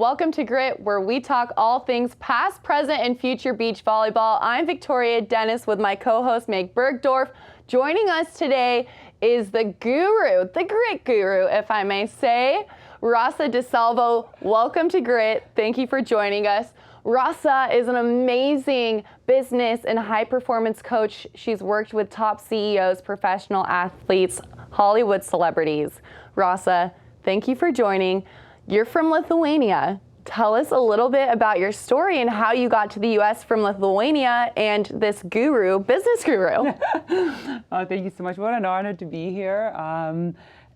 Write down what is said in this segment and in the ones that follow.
Welcome to Grit, where we talk all things past, present, and future beach volleyball. I'm Victoria Dennis with my co-host Meg Burgdorf. Joining us today is the guru, the Grit guru, if I may say, Rasa DiSalvo. Welcome to Grit. Thank you for joining us. Rasa is an amazing business and high-performance coach. She's worked with top CEOs, professional athletes, Hollywood celebrities. Rasa, thank you for joining. You're from Lithuania. Tell us a little bit about your story and how you got to the U.S. from Lithuania and this guru, business guru. Oh, thank you so much. What an honor to be here.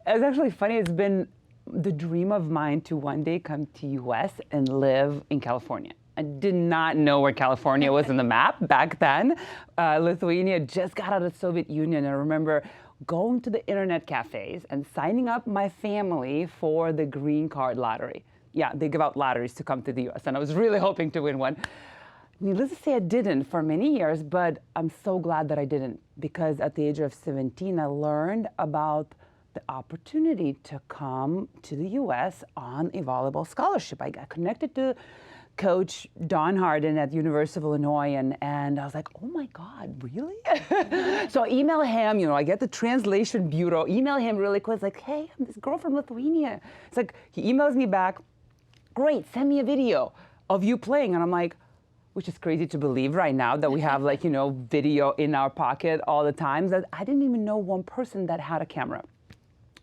It's actually funny. It's been the dream of mine to one day come to U.S. and live in California. I did not know where California was in the map back then. Lithuania just got out of the Soviet Union. I remember going to the internet cafes and signing up my family for the green card lottery. Yeah, they give out lotteries to come to the US, and I was really hoping to win one. Needless to say, I didn't for many years, but I'm so glad that I didn't, because at the age of 17, I learned about the opportunity to come to the US on a volleyball scholarship. I got connected to Coach Don Harden at the University of Illinois, and I was like, oh my God, really? So I email him, I get the translation bureau, email him really quick. It's like, hey, I'm this girl from Lithuania. It's like, he emails me back, great, send me a video of you playing. And I'm like, which is crazy to believe right now that we have video in our pocket all the time. That I didn't even know one person that had a camera.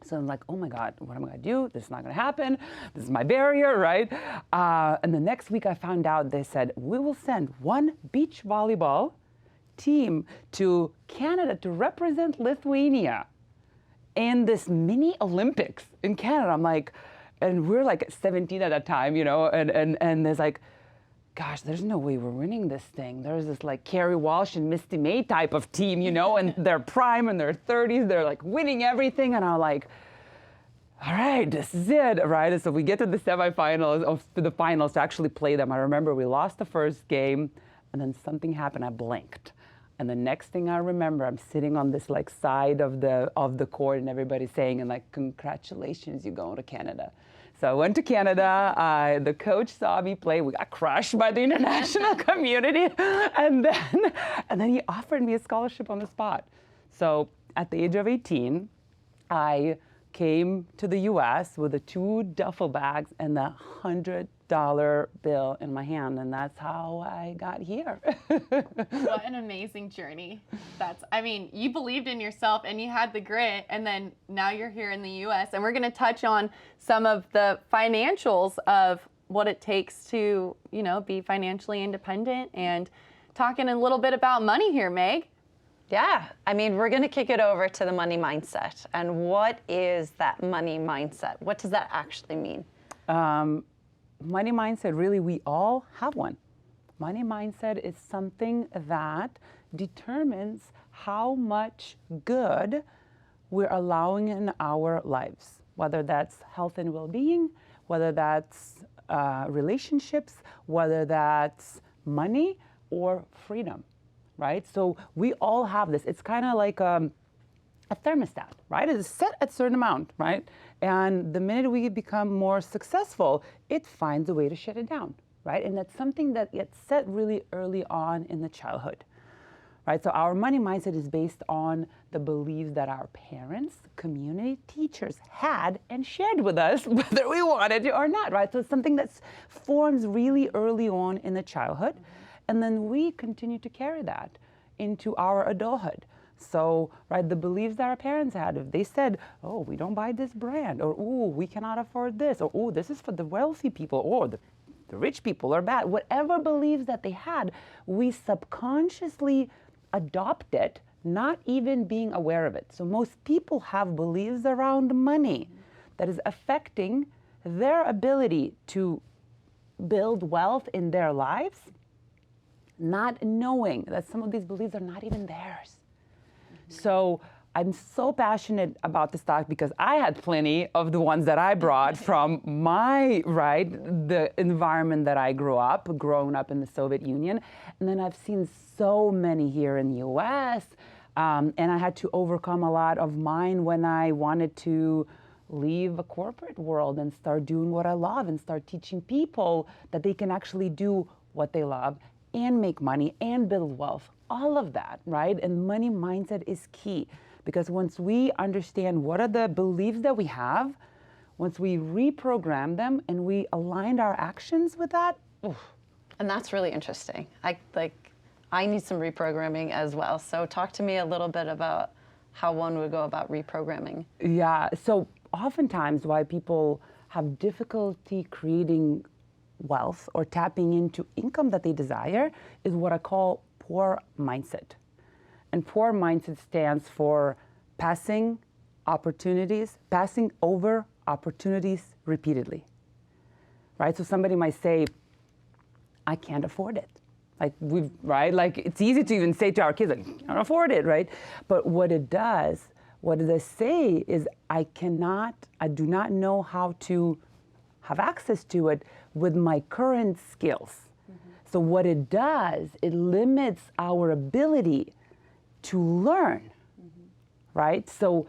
So I'm like, oh my God, what am I gonna do? This is not gonna happen. This is my barrier, right? And the next week I found out they said, we will send one beach volleyball team to Canada to represent Lithuania in this mini Olympics in Canada. I'm like, and we're like 17 at that time, and there's like, gosh, there's no way we're winning this thing. There's this like Carrie Walsh and Misty May type of team, and they're prime in their 30s. They're like winning everything. And I'm like, all right, this is it, right? And so we get to the semifinals, or to the finals to actually play them. I remember we lost the first game, and then something happened. I blinked. And the next thing I remember, I'm sitting on this like side of the court, and everybody's saying, and like, congratulations, you're going to Canada. So I went to Canada, the coach saw me play, we got crushed by the international community, and then he offered me a scholarship on the spot. So at the age of 18, I came to the US with the 2 duffel bags and the $100 bill in my hand, and that's how I got here. What an amazing journey. You believed in yourself and you had the grit, and then now you're here in the US, and we're gonna touch on some of the financials of what it takes to, be financially independent, and talking a little bit about money here, Meg. Yeah, we're going to kick it over to the money mindset. And what is that money mindset? What does that actually mean? Money mindset, really, we all have one. Money mindset is something that determines how much good we're allowing in our lives, whether that's health and well-being, whether that's relationships, whether that's money or freedom. Right? So we all have this. It's kind of like a thermostat, right? It's set at a certain amount, right? And the minute we become more successful, it finds a way to shut it down, right? And that's something that gets set really early on in the childhood, right? So our money mindset is based on the beliefs that our parents, community, teachers had and shared with us, whether we wanted to or not, right? So it's something that forms really early on in the childhood. And then we continue to carry that into our adulthood. So, right, the beliefs that our parents had, if they said, oh, we don't buy this brand, or, oh, we cannot afford this, or, oh, this is for the wealthy people, or the rich people are bad, whatever beliefs that they had, we subconsciously adopt it, not even being aware of it. So most people have beliefs around money that is affecting their ability to build wealth in their lives, not knowing that some of these beliefs are not even theirs. So I'm so passionate about this talk because I had plenty of the ones that I brought from the environment that I growing up in the Soviet Union. And then I've seen so many here in the US. And I had to overcome a lot of mine when I wanted to leave a corporate world and start doing what I love and start teaching people that they can actually do what they love and make money and build wealth, all of that, right? And money mindset is key, because once we understand what are the beliefs that we have, once we reprogram them and we aligned our actions with that, oof. And that's really interesting. I need some reprogramming as well. So talk to me a little bit about how one would go about reprogramming. Yeah, so oftentimes why people have difficulty creating wealth or tapping into income that they desire is what I call poor mindset. And poor mindset stands for passing over opportunities repeatedly, right? So somebody might say, I can't afford it. Like it's easy to even say to our kids, like, I can't afford it, right? But what it say is, I do not know how to have access to it with my current skills. Mm-hmm. So what it does, it limits our ability to learn, mm-hmm. right? So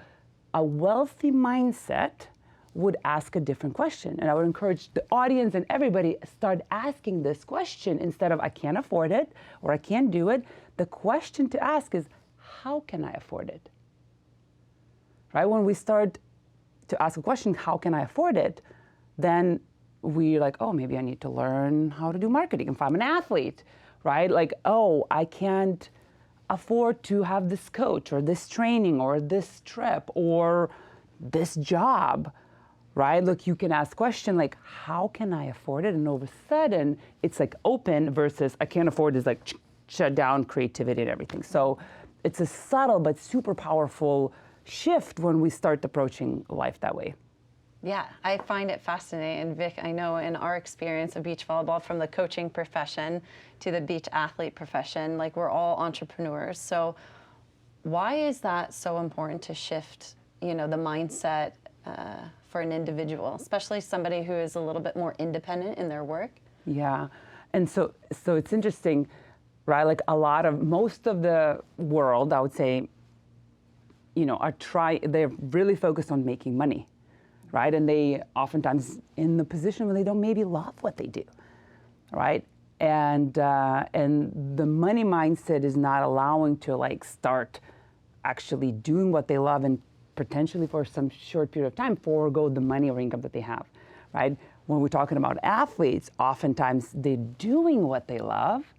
a wealthy mindset would ask a different question. And I would encourage the audience and everybody start asking this question instead of I can't afford it or I can't do it. The question to ask is, how can I afford it? Right? When we start to ask a question, how can I afford it? Then we're like, oh, maybe I need to learn how to do marketing if I'm an athlete, right? Like, oh, I can't afford to have this coach or this training or this trip or this job. Right? Look, you can ask question like, how can I afford it? And all of a sudden, it's like open versus I can't afford is like shut down creativity and everything. So it's a subtle but super powerful shift when we start approaching life that way. Yeah, I find it fascinating. And Vic, I know in our experience of beach volleyball, from the coaching profession to the beach athlete profession, like we're all entrepreneurs. So why is that so important to shift, the mindset for an individual, especially somebody who is a little bit more independent in their work? Yeah, and so it's interesting, right? Like most of the world, I would say, they're really focused on making money, right? And they oftentimes in the position where they don't maybe love what they do, right? And the money mindset is not allowing to start actually doing what they love and potentially for some short period of time forego the money or income that they have, right? When we're talking about athletes, oftentimes they're doing what they love,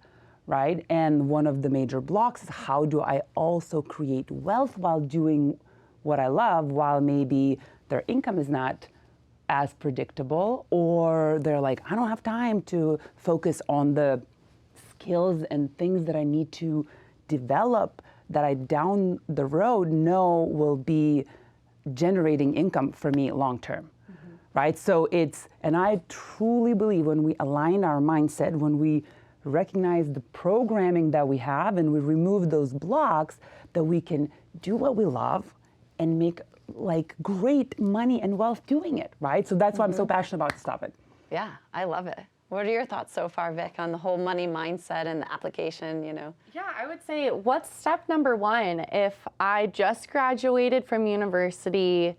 right? And one of the major blocks is, how do I also create wealth while doing what I love, while maybe their income is not as predictable, or they're like, I don't have time to focus on the skills and things that I need to develop that I down the road know will be generating income for me long term, mm-hmm. right? So and I truly believe when we align our mindset, when we recognize the programming that we have and we remove those blocks, that we can do what we love and make great money and wealth doing it, right? So that's why I'm so passionate about this topic. Yeah, I love it. What are your thoughts so far, Vic, on the whole money mindset and the application, Yeah, I would say, what's step number one if I just graduated from university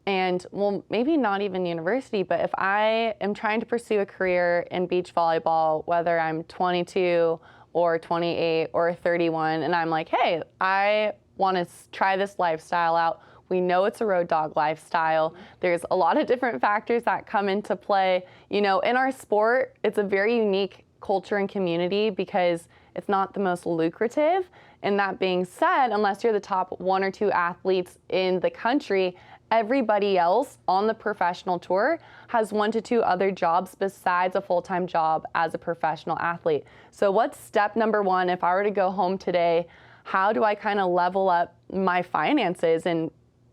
and, well, maybe not even university, but if I am trying to pursue a career in beach volleyball, whether I'm 22 or 28 or 31, and I'm like, hey, I want to try this lifestyle out. We know it's a road dog lifestyle. There's a lot of different factors that come into play. In our sport, it's a very unique culture and community because it's not the most lucrative. And that being said, unless you're the top 1 or 2 athletes in the country, everybody else on the professional tour has 1 to 2 other jobs besides a full-time job as a professional athlete. So what's step number one if I were to go home today? How do I kind of level up my finances and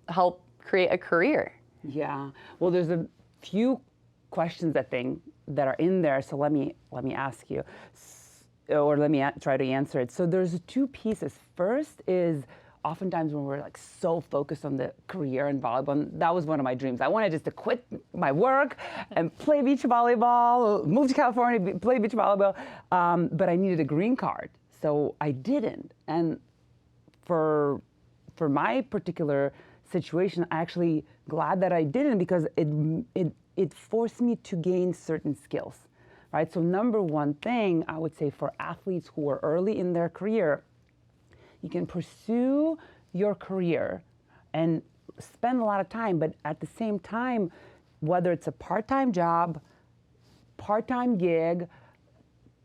help create a career? Yeah, well, there's a few questions I think that are in there. So let me ask you, or let me try to answer it. So there's 2 pieces. First is oftentimes when we're so focused on the career in volleyball, and that was one of my dreams. I wanted just to quit my work and play beach volleyball, move to California, play beach volleyball, but I needed a green card, so I didn't. And for my particular situation, I'm actually glad that I didn't, because it forced me to gain certain skills, right? So number one thing I would say for athletes who are early in their career, you can pursue your career and spend a lot of time, but at the same time, whether it's a part-time job, part-time gig,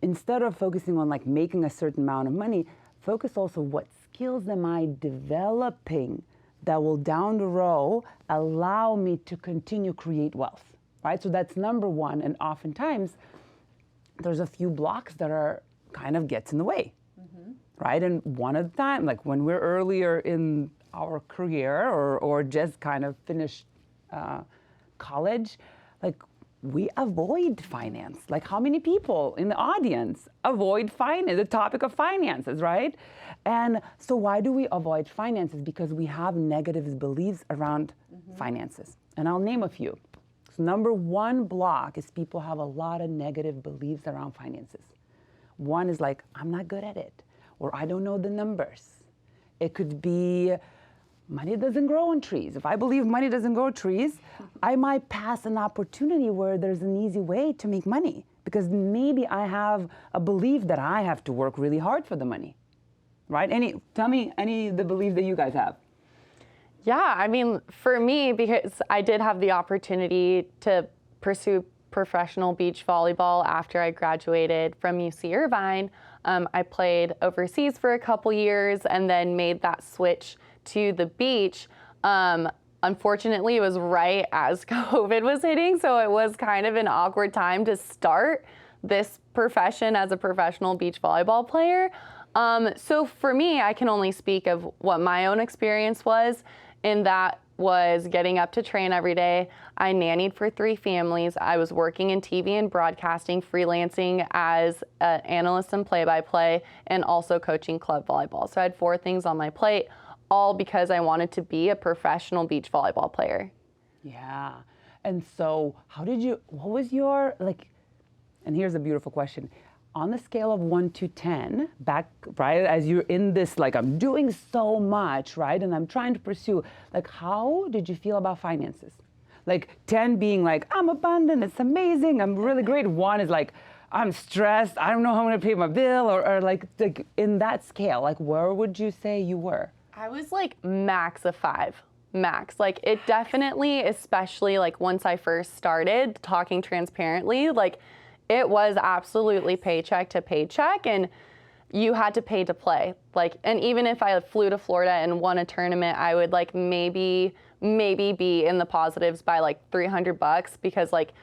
instead of focusing on like making a certain amount of money, focus also what skills am I developing that will down the road allow me to continue create wealth, right? So that's number one. And oftentimes there's a few blocks that are kind of gets in the way, right? And one at a time, like when we're earlier in our career or just kind of finished college, like we avoid finance. Like how many people in the audience avoid finance, the topic of finances, right? And so why do we avoid finances? Because we have negative beliefs around finances. And I'll name a few. So number one block is people have a lot of negative beliefs around finances. One is like, I'm not good at it, or I don't know the numbers. It could be money doesn't grow on trees. If I believe money doesn't grow on trees, I might pass an opportunity where there's an easy way to make money, because maybe I have a belief that I have to work really hard for the money, right? Tell me any of the beliefs that you guys have. Yeah, I mean, for me, because I did have the opportunity to pursue professional beach volleyball after I graduated from UC Irvine. I played overseas for a couple years and then made that switch to the beach. Unfortunately, it was right as COVID was hitting, so it was kind of an awkward time to start this profession as a professional beach volleyball player. So for me, I can only speak of what my own experience was, and that was getting up to train every day. I nannied for 3 families. I was working in TV and broadcasting, freelancing as an analyst and play-by-play, and also coaching club volleyball. So I had 4 things on my plate, all because I wanted to be a professional beach volleyball player. Yeah. And so what was your, like, and here's a beautiful question. On the scale of 1 to 10, back, right, as you're in this, like, I'm doing so much, right, and I'm trying to pursue, like, how did you feel about finances? Like, 10 being like, I'm abundant, it's amazing, I'm really great. 1 is like, I'm stressed, I don't know how I'm gonna pay my bill, or like in that scale, like, where would you say you were? I was like max a 5. Max. Like it definitely, especially like once I first started talking transparently, like it was absolutely paycheck to paycheck, and you had to pay to play. Like, and even if I flew to Florida and won a tournament, I would like maybe be in the positives by like $300, because like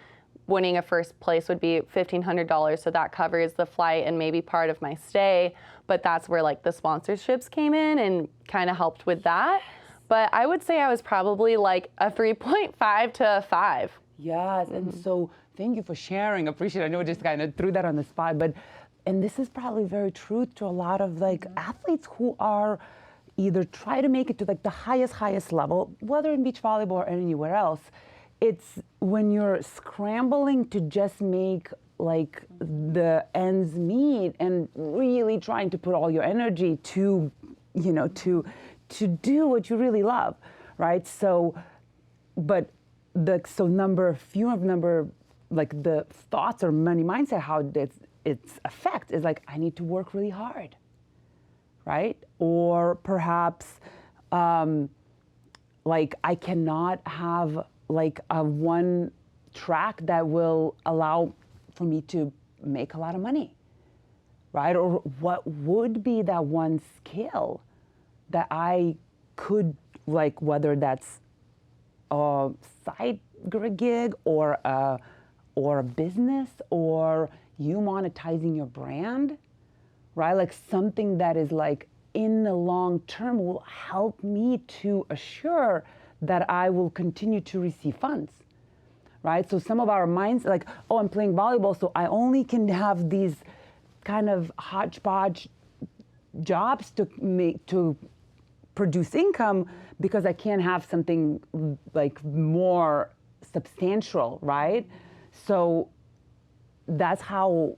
winning a first place would be $1,500. So that covers the flight and maybe part of my stay. But that's where like the sponsorships came in and kind of helped with that. But I would say I was probably like a 3.5 to a 5. Yes, and so thank you for sharing. Appreciate it. I know I just kind of threw that on the spot, and this is probably very true to a lot of like athletes who are either try to make it to like the highest level, whether in beach volleyball or anywhere else. It's when you're scrambling to just make like the ends meet and really trying to put all your energy to, you know, to do what you really love, right? So, but number like the thoughts or money mindset, how its effect is like, I need to work really hard, right? Or perhaps like I cannot have like a one track that will allow for me to make a lot of money, right? Or what would be that one skill that I could, like, whether that's a side gig or a business, or you monetizing your brand, right? Like something that is like in the long term will help me to assure that I will continue to receive funds, right? So some of our minds, like, oh, I'm playing volleyball, so I only can have these kind of hodgepodge jobs to produce income because I can't have something like more substantial, right? So that's how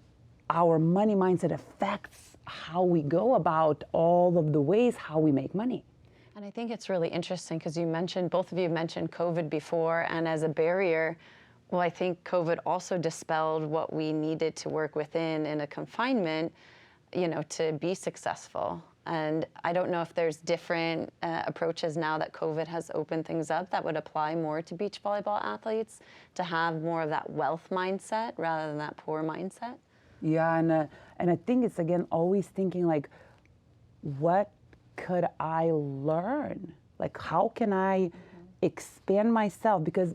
our money mindset affects how we go about all of the ways how we make money. And I think it's really interesting because both of you mentioned COVID before, and as a barrier, well, I think COVID also dispelled what we needed to work within in a confinement, to be successful. And I don't know if there's different approaches now that COVID has opened things up that would apply more to beach volleyball athletes to have more of that wealth mindset rather than that poor mindset. Yeah, and I think it's, again, always thinking like, what could I learn? Like, how can I expand myself? Because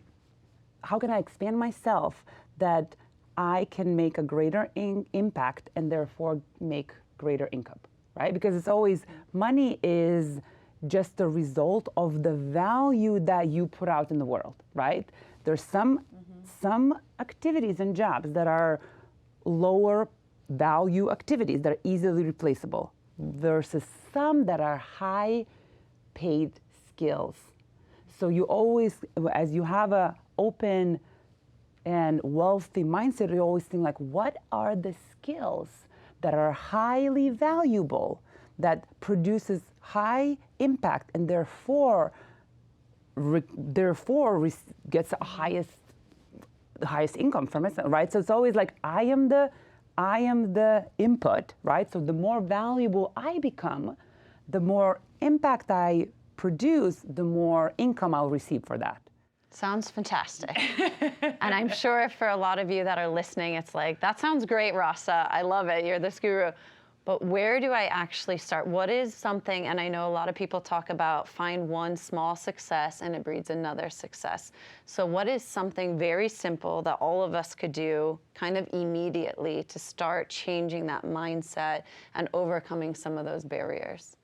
how can I expand myself that I can make a greater impact and therefore make greater income, right? Because it's always, money is just a result of the value that you put out in the world, right? There's some activities and jobs that are lower value activities that are easily replaceable versus some that are high paid skills. So you always, as you have a open and wealthy mindset, you always think like, what are the skills that are highly valuable, that produces high impact and therefore gets the highest income from it, right? So it's always like, I am the input, right? So the more valuable I become, the more impact I produce, the more income I'll receive for that. Sounds fantastic. And I'm sure for a lot of you that are listening, it's like, that sounds great, Rasa. I love it. You're this guru. But where do I actually start? What is something, and I know a lot of people talk about find one small success and it breeds another success. So what is something very simple that all of us could do kind of immediately to start changing that mindset and overcoming some of those barriers?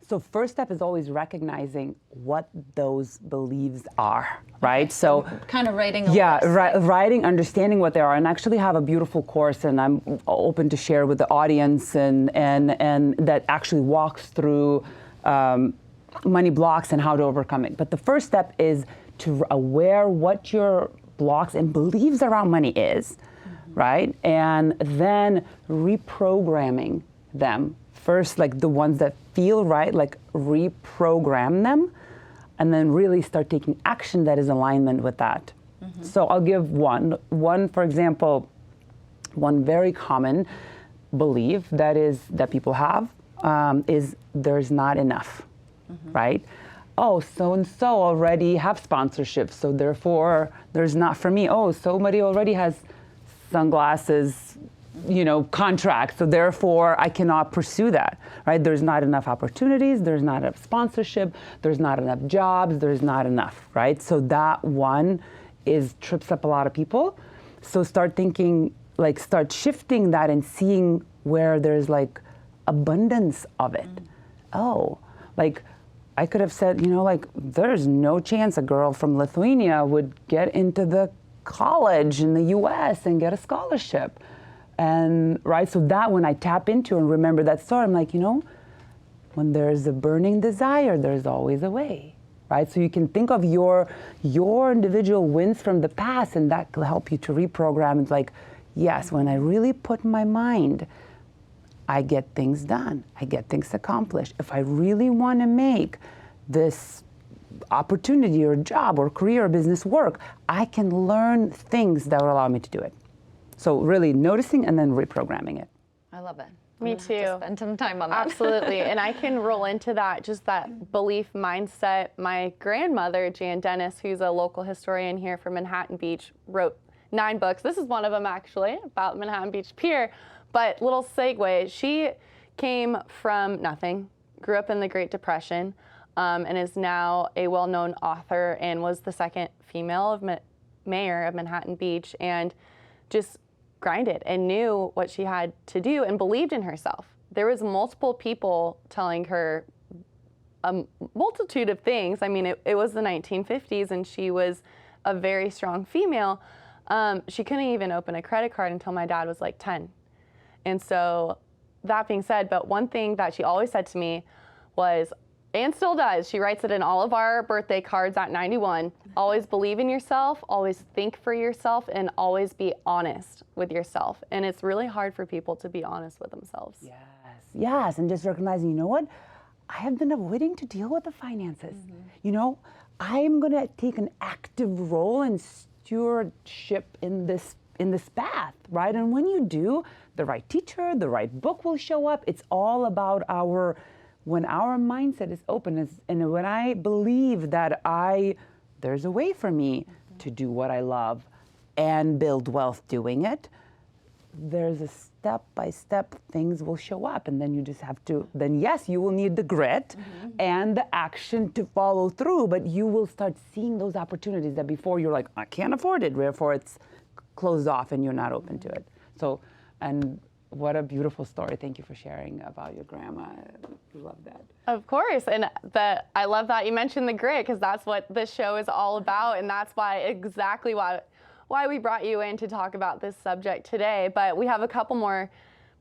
So first step is always recognizing what those beliefs are, right? So kind of writing a list. Writing, understanding what they are, and actually have a beautiful course, and I'm open to share with the audience, and that actually walks through money blocks and how to overcome it. But the first step is to aware what your blocks and beliefs around money is, right? And then reprogramming them. First, like the ones that feel right, like reprogram them, and then really start taking action that is in alignment with that. So I'll give one, for example, one very common belief that people have is there's not enough, right? Oh, so-and-so already have sponsorships, so therefore there's not for me. Oh, somebody already has sunglasses, contract, so therefore I cannot pursue that, right? There's not enough opportunities, there's not enough sponsorship, there's not enough jobs, there's not enough, right? So that one trips up a lot of people. So start thinking, like start shifting that and seeing where there's like abundance of it. Oh, like I could have said, like there's no chance a girl from Lithuania would get into the college in the US and get a scholarship. And right, so that when I tap into and remember that story, I'm like, when there's a burning desire, there's always a way, right? So you can think of your individual wins from the past, and that will help you to reprogram. It's like, yes, when I really put my mind, I get things done, I get things accomplished. If I really want to make this opportunity or job or career or business work, I can learn things that will allow me to do it. So really noticing and then reprogramming it. I love it. Me Have too. to spend some time on that. Absolutely. And I can roll into that, just that belief mindset. My grandmother, Jan Dennis, who's a local historian here from Manhattan Beach, wrote 9 books. This is one of them, actually, about Manhattan Beach Pier. But little segue, she came from nothing, grew up in the Great Depression, and is now a well-known author and was the second female mayor of Manhattan Beach, and just grinded and knew what she had to do and believed in herself. There was multiple people telling her a multitude of things. I mean, it was the 1950s and she was a very strong female. She couldn't even open a credit card until my dad was like 10. And so that being said, but one thing that she always said to me was, and still does, she writes it in all of our birthday cards at 91, always believe in yourself, always think for yourself, and always be honest with yourself. And it's really hard for people to be honest with themselves. Yes, and just recognizing, you know what? I have been avoiding to deal with the finances. You know, I'm going to take an active role in stewardship in this path, right? And when you do, the right teacher, the right book will show up. It's all about when our mindset is open, and when I believe that there's a way for me to do what I love and build wealth doing it, there's a step-by-step things will show up, and then you just have to, then yes, you will need the grit and the action to follow through, but you will start seeing those opportunities that before you're like, I can't afford it, therefore it's closed off and you're not open to it. So, and what a beautiful story. Thank you for sharing about your grandma. I love that. Of course, and I love that you mentioned the grit, because that's what this show is all about, and that's exactly why we brought you in to talk about this subject today. But we have a couple more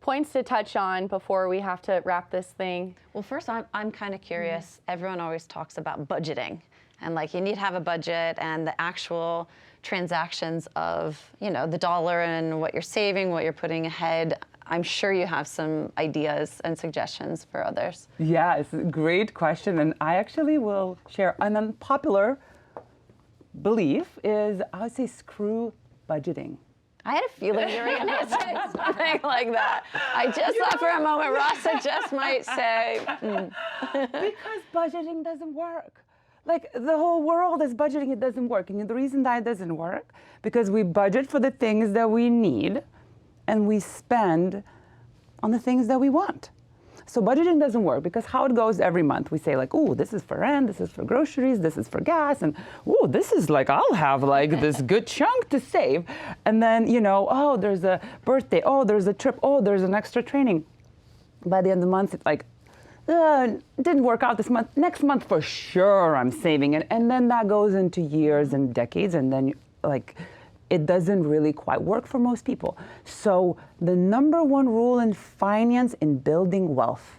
points to touch on before we have to wrap this thing. Well, first, I'm kind of curious. Everyone always talks about budgeting, and like you need to have a budget, and the actual transactions of, you know, the dollar and what you're saving, what you're putting ahead. I'm sure you have some ideas and suggestions for others. Yeah, it's a great question, and I actually will share an unpopular belief is, I would say, screw budgeting. I had a feeling you were going to say something like that. I just thought for a moment Rasa just might say. Because budgeting doesn't work. Like, the whole world is budgeting, it doesn't work. And the reason that it doesn't work, because we budget for the things that we need, and we spend on the things that we want. So budgeting doesn't work, because how it goes every month, we say like, oh, this is for rent, this is for groceries, this is for gas, and oh, this is like, I'll have like this good chunk to save. And then, you know, oh, there's a birthday, oh, there's a trip, oh, there's an extra training. By the end of the month, it's like, didn't work out this month. Next month for sure I'm saving it. And then that goes into years and decades, and then like, it doesn't really quite work for most people. So the number one rule in finance, in building wealth,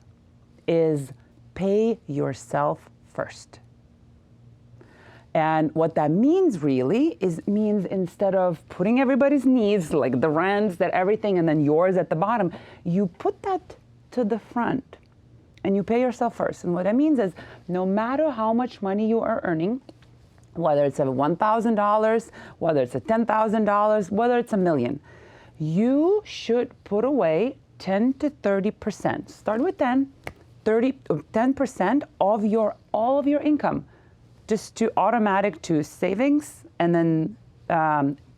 is pay yourself first. And what that means really means instead of putting everybody's needs, like the rents, that everything, and then yours at the bottom, you put that to the front and you pay yourself first. And what that means is, no matter how much money you are earning, whether it's $1,000, whether it's $10,000, whether it's $1 million, you should put away 10 to 30%. Start with 10% of all of your income, just to automatic to savings and then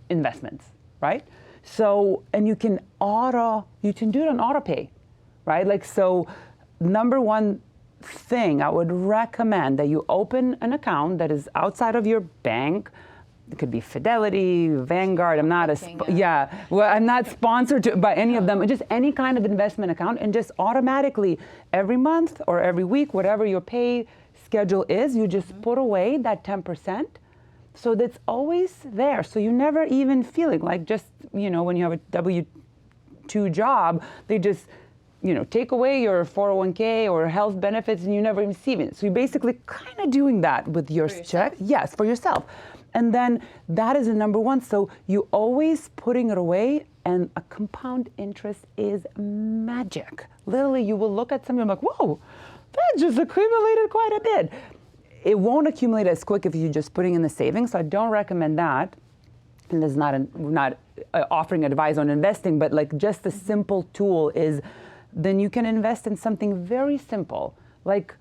investments, right? So, and you can do it on auto pay, right? Like, so number one thing, I would recommend that you open an account that is outside of your bank. It could be Fidelity, Vanguard. I'm not I'm not sponsored by any of them. Just any kind of investment account, and just automatically every month or every week, whatever your pay schedule is, you just put away that 10%, so that's always there. So you never even feeling like, just, you know, when you have a W-2 job, they just, you know, take away your 401k or health benefits, and you never receive it. So you're basically kind of doing that with your check. Yes, for yourself. And then that is the number one. So you always putting it away, and a compound interest is magic. Literally, you will look at something like, whoa, that just accumulated quite a bit. It won't accumulate as quick if you're just putting in the savings. So I don't recommend that. And there's not offering advice on investing, but like just a simple tool is, then you can invest in something very simple, like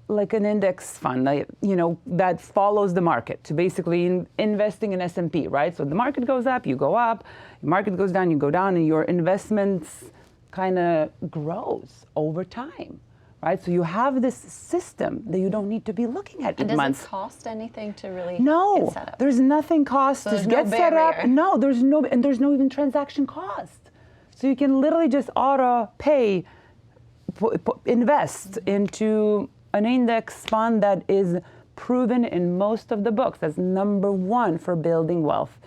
an index fund, you know, that follows the market. So basically investing in S&P, right? So the market goes up, you go up, the market goes down, you go down, and your investments kind of grows over time, right? So you have this system that you don't need to be looking at in months. Does it cost anything to really get set up? There's nothing cost to get set up. No, there's no even transaction cost. So you can literally just auto pay, invest into an index fund that is proven in most of the books as number one for building wealth.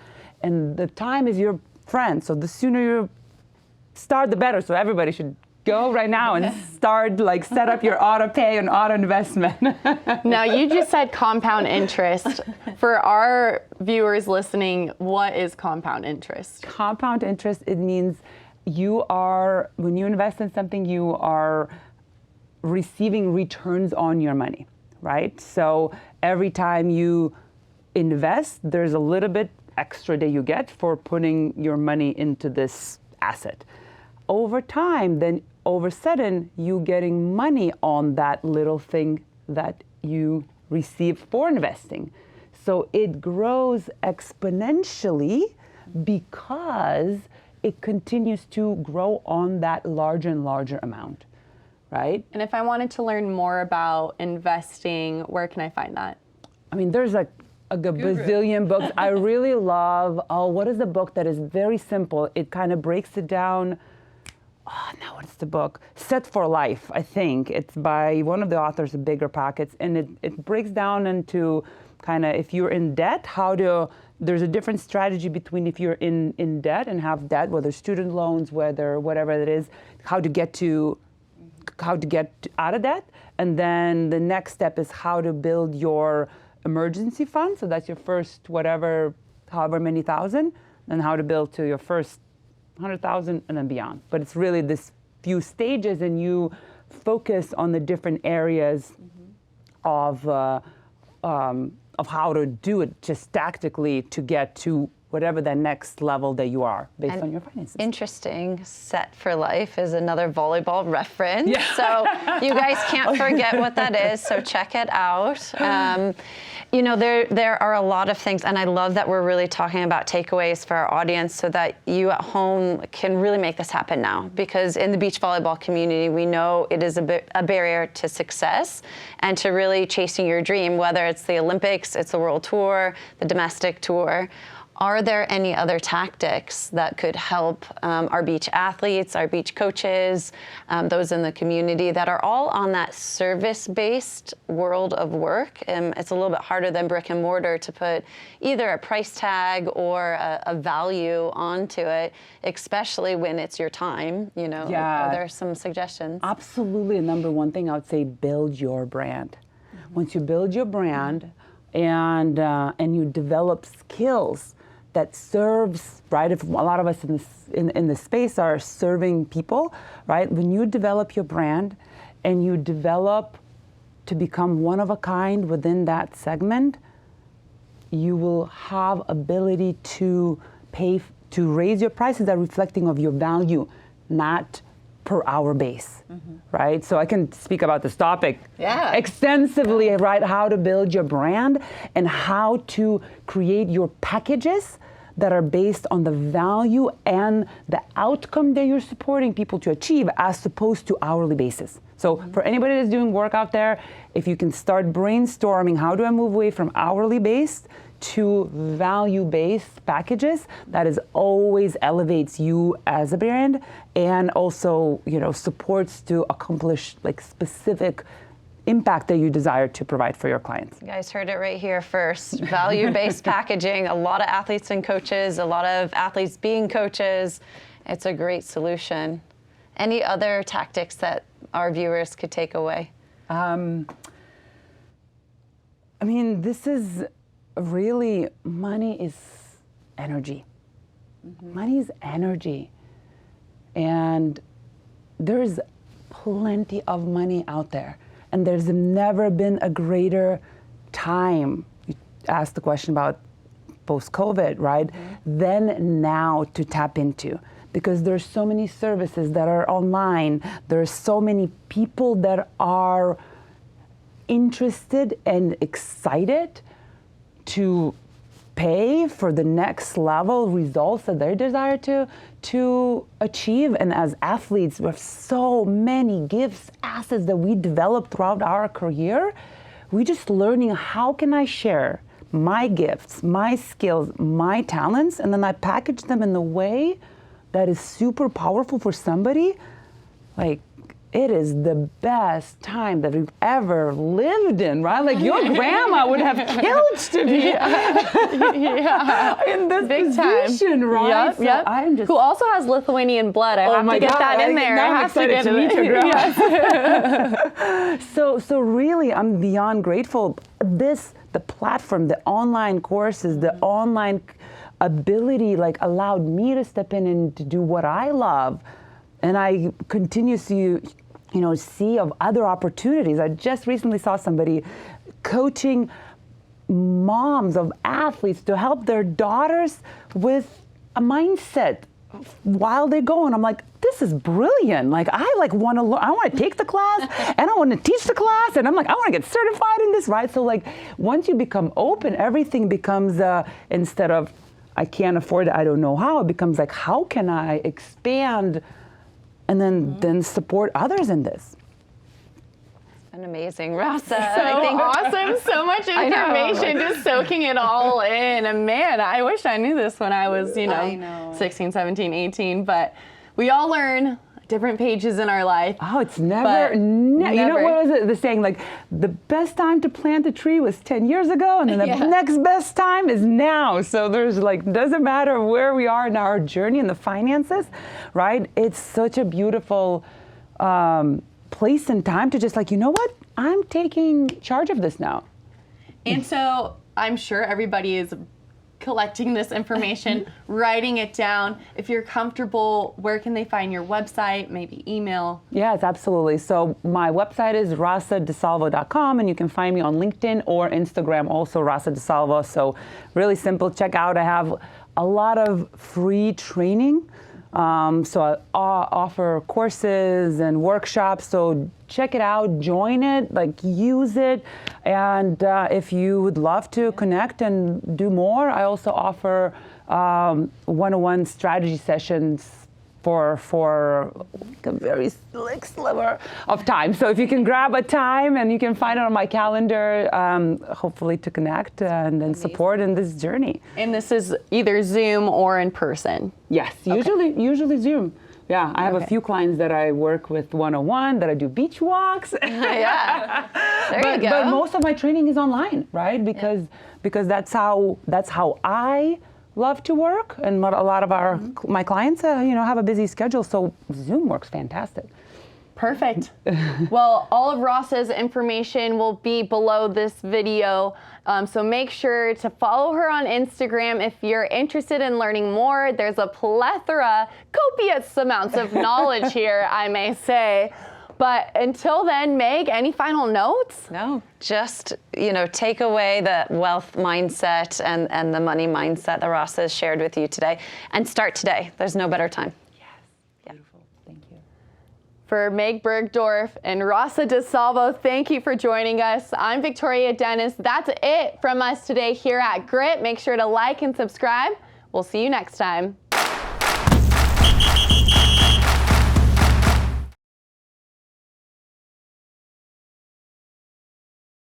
And the time is your friend. So the sooner you start, the better. So everybody should go right now and start, like, set up your auto pay and auto investment. Now, you just said compound interest. For our viewers listening, what is compound interest? Compound interest, it means when you invest in something, you are receiving returns on your money, right? So every time you invest, there's a little bit extra that you get for putting your money into this asset. Over time, then all of a sudden, you getting money on that little thing that you receive for investing. So it grows exponentially because it continues to grow on that larger and larger amount, right? And if I wanted to learn more about investing, where can I find that? I mean, there's a bazillion books. I really love, what is the book that is very simple? It kind of breaks it down. Oh, now what's the book? Set for Life, I think. It's by one of the authors of Bigger Pockets, and it breaks down into kind of if you're in debt, there's a different strategy between if you're in debt and have debt, whether student loans, whether whatever it is, how to get out of debt, and then the next step is how to build your emergency fund. So that's your first however many thousand, and how to build to your first 100,000 and then beyond. But it's really this few stages, and you focus on the different areas of how to do it just tactically to get to whatever the next level that you are based on your finances. Interesting. Set for Life is another volleyball reference. Yeah. So you guys can't forget what that is. So check it out. There are a lot of things, and I love that we're really talking about takeaways for our audience so that you at home can really make this happen now. Because in the beach volleyball community, we know it is a barrier to success and to really chasing your dream, whether it's the Olympics, it's the World Tour, the domestic tour. Are there any other tactics that could help our beach athletes, our beach coaches, those in the community that are all on that service-based world of work? It's a little bit harder than brick and mortar to put either a price tag or a value onto it, especially when it's your time. Yeah. Are there some suggestions? Absolutely. Number one thing I would say, build your brand. Once you build your brand and you develop skills that serves, right? If a lot of us in this space are serving people, right? When you develop your brand and you develop to become one of a kind within that segment, you will have ability to raise your prices that are reflecting of your value, not per hour base, right? So I can speak about this topic extensively, right? How to build your brand and how to create your packages that are based on the value and the outcome that you're supporting people to achieve as opposed to hourly basis. So for anybody that's doing work out there, if you can start brainstorming, how do I move away from hourly based to value-based packages, that is always elevates you as a brand and also, supports to accomplish like specific impact that you desire to provide for your clients. You guys heard it right here first. Value-based packaging, a lot of athletes and coaches, a lot of athletes being coaches. It's a great solution. Any other tactics that our viewers could take away? This is really, money is energy. Money is energy. And there's plenty of money out there. And there's never been a greater time, you asked the question about post-COVID, right? Than now to tap into. Because there's so many services that are online. There's so many people that are interested and excited to pay for the next level results that they desire to achieve. And as athletes, we have so many gifts, assets that we develop throughout our career. We're just learning how can I share my gifts, my skills, my talents, and then I package them in a way that is super powerful for somebody. Like, it is the best time that we've ever lived in, right? Like your grandma would have killed to be in this Big position, time. right? Yep, yep. I'm just Who also has Lithuanian blood. I have to get that in there. Now I I'm have to excited get to meet it. your grandma. Yes. So really, I'm beyond grateful. The platform, the online courses, the online ability, allowed me to step in and to do what I love. And I continue to sea of other opportunities. I just recently saw somebody coaching moms of athletes to help their daughters with a mindset while they go. And I'm like, this is brilliant. Like, I want to learn. I want to take the class and I want to teach the class. And I'm like, I want to get certified in this, right? So like, once you become open, everything becomes, instead of, I can't afford it, I don't know how, it becomes like, how can I expand and then support others in this? An amazing, Rasa. So awesome, so much information, just soaking it all in. And man, I wish I knew this when I was, 16, 17, 18, but we all learn different pages in our life. Oh, it's never. You know what was the saying? Like, the best time to plant a tree was 10 years ago, and then the next best time is now. So there's like, doesn't matter where we are in our journey and the finances, right? It's such a beautiful place and time to just like, you know what? I'm taking charge of this now. And so I'm sure everybody is collecting this information, writing it down. If you're comfortable, where can they find your website, maybe email? Yes, absolutely. So my website is rasaddisalvo.com, and you can find me on LinkedIn or Instagram, also Rasa DiSalvo. So really simple, check out. I have a lot of free training. So I offer courses and workshops, so check it out, join it, like use it. And if you would love to connect and do more, I also offer one-on-one strategy sessions for a very slick sliver of time. So if you can grab a time, and you can find it on my calendar, hopefully to connect and then support in this journey. And this is either Zoom or in person? Yes, usually Zoom. Yeah, I have a few clients that I work with one-on-one, that I do beach walks. Yeah, there you go. But most of my training is online, right? Because that's how I love to work, and a lot of my clients, have a busy schedule, so Zoom works fantastic. Perfect. Well, all of Rasa's information will be below this video, so make sure to follow her on Instagram if you're interested in learning more. There's a plethora, copious amounts of knowledge here, I may say. But until then, Meg, any final notes? No, just, take away the wealth mindset and the money mindset that Rasa has shared with you today, and start today. There's no better time. Beautiful. Thank you. For Meg Burgdorf and Rasa DiSalvo, thank you for joining us. I'm Victoria Dennis. That's it from us today here at Grit. Make sure to like and subscribe. We'll see you next time.